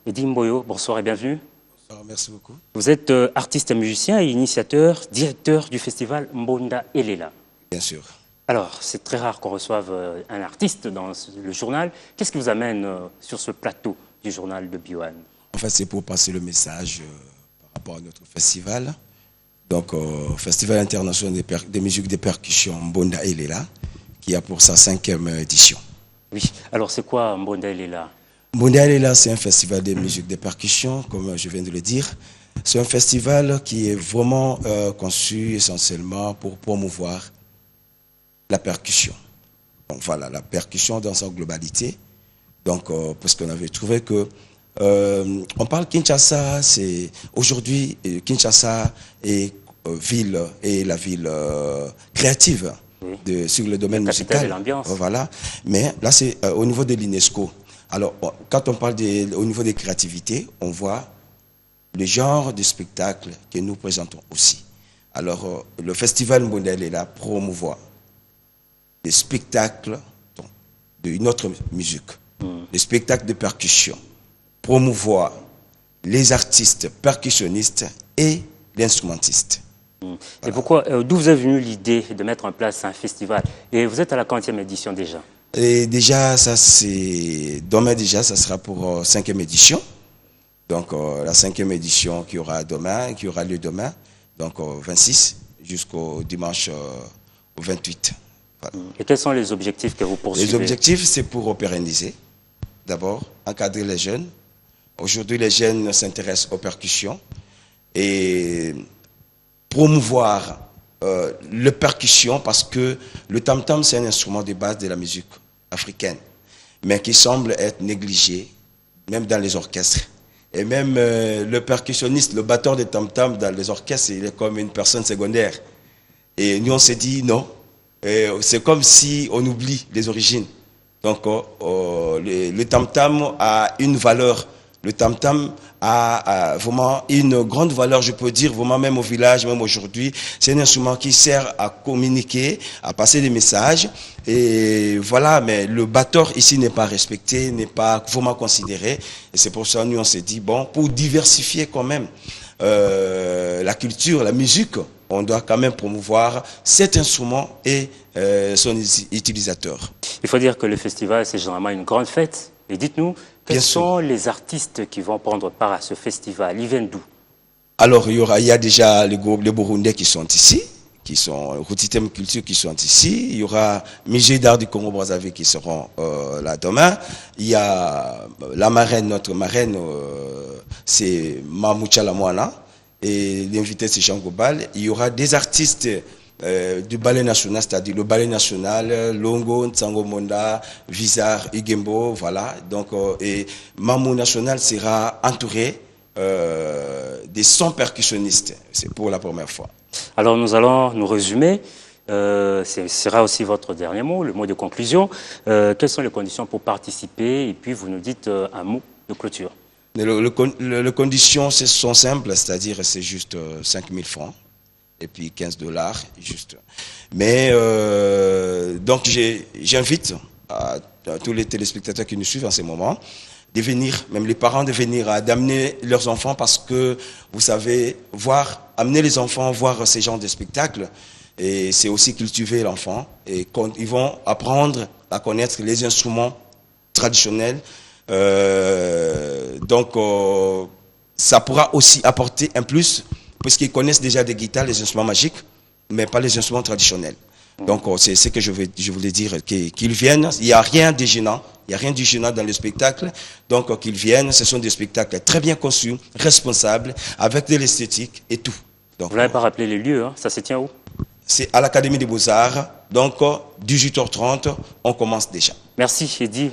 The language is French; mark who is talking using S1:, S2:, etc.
S1: Eddie Mboyo, bonsoir et bienvenue.
S2: Bonsoir, merci beaucoup.
S1: Vous êtes artiste musicien et initiateur, directeur du festival Mbonda Elela.
S2: Bien sûr.
S1: Alors, c'est très rare qu'on reçoive un artiste dans le journal. Qu'est-ce qui vous amène sur ce plateau du journal de Biwan?
S2: En fait, c'est pour passer le message par rapport à notre festival. Donc, Festival international des musiques de percussion Mbonda Elela, qui a pour sa 5e édition.
S1: Oui, alors c'est quoi Mbonda Elela?
S2: Mbonda Elela, c'est un festival de musique de percussion, comme je viens de le dire. C'est un festival qui est vraiment conçu essentiellement pour promouvoir la percussion. Donc voilà, la percussion dans sa globalité. Donc, parce qu'on avait trouvé que on parle Kinshasa, c'est aujourd'hui Kinshasa est la ville créative sur le domaine musical. Voilà, mais là c'est au niveau de l'UNESCO. Alors, quand on parle au niveau des créativités, on voit le genre de spectacle que nous présentons aussi. Alors, le festival Mbonda Elela promouvoit des spectacles d'une autre musique, des spectacles de percussion, promouvoir les artistes percussionnistes et l'instrumentiste.
S1: Voilà. Et pourquoi, d'où vous est venue l'idée de mettre en place un festival? Et vous êtes à la 40e édition déjà.
S2: Et déjà, ça c'est demain déjà, ça sera pour 5e édition. Donc la 5e édition qui aura lieu demain, donc 26 jusqu'au dimanche 28. Voilà.
S1: Et quels sont les objectifs que vous poursuivez?
S2: Les objectifs, c'est pour pérenniser, d'abord, encadrer les jeunes. Aujourd'hui, les jeunes s'intéressent aux percussions et promouvoir le percussion parce que le tam-tam, c'est un instrument de base de la musique africaine, mais qui semble être négligé, même dans les orchestres. Et même le percussionniste, le batteur de tam-tam dans les orchestres, il est comme une personne secondaire. Et nous, on s'est dit non. C'est comme si on oublie les origines. Donc, le tam-tam a une valeur. Le tam-tam a vraiment une grande valeur, je peux dire, vraiment même au village, même aujourd'hui. C'est un instrument qui sert à communiquer, à passer des messages. Et voilà, mais le batteur ici n'est pas respecté, n'est pas vraiment considéré. Et c'est pour ça que nous, on s'est dit, bon, pour diversifier quand même la culture, la musique, on doit quand même promouvoir cet instrument et son utilisateur.
S1: Il faut dire que le festival, c'est généralement une grande fête. Et dites-nous, quels sont les artistes qui vont prendre part à ce festival? Ils viennent d'où?
S2: Alors, il y a déjà les Burundais qui sont ici, qui sont Routitem Culture qui sont ici. Il y aura Musée d'art du Congo-Brazzaville qui seront là demain. Il y a la marraine, notre marraine, c'est Mamoucha Lamouana. Et l'invité, c'est Jean Gobal. Il y aura des artistes du ballet national, c'est-à-dire le ballet national, Longo, Nsango Monda, Vizar, Igembo, voilà. Donc, et Mamou National sera entouré des 100 percussionnistes. C'est pour la première fois.
S1: Alors, nous allons nous résumer. Ce sera aussi votre dernier mot, le mot de conclusion. Quelles sont les conditions pour participer? Et puis, vous nous dites un mot de clôture.
S2: Les conditions sont simples, c'est-à-dire c'est juste 5 000 francs. Et puis 15 $, juste. Mais donc j'invite à tous les téléspectateurs qui nous suivent en ce moment de venir, même les parents de venir, d'amener leurs enfants parce que vous savez, amener les enfants à voir ces genres de spectacles, et c'est aussi cultiver l'enfant. Et quand ils vont apprendre à connaître les instruments traditionnels, donc ça pourra aussi apporter un plus, puisqu'ils connaissent déjà des guitares, les instruments magiques, mais pas les instruments traditionnels. Donc, c'est ce que je voulais dire, qu'ils viennent. Il n'y a rien de gênant. Il n'y a rien de gênant dans le spectacle. Donc, qu'ils viennent. Ce sont des spectacles très bien conçus, responsables, avec de l'esthétique et tout. Donc,
S1: vous n'avez pas rappelé les lieux, hein? Ça se tient où?
S2: C'est à l'Académie des Beaux-Arts. Donc, 18h30, on commence déjà.
S1: Merci, Eddie.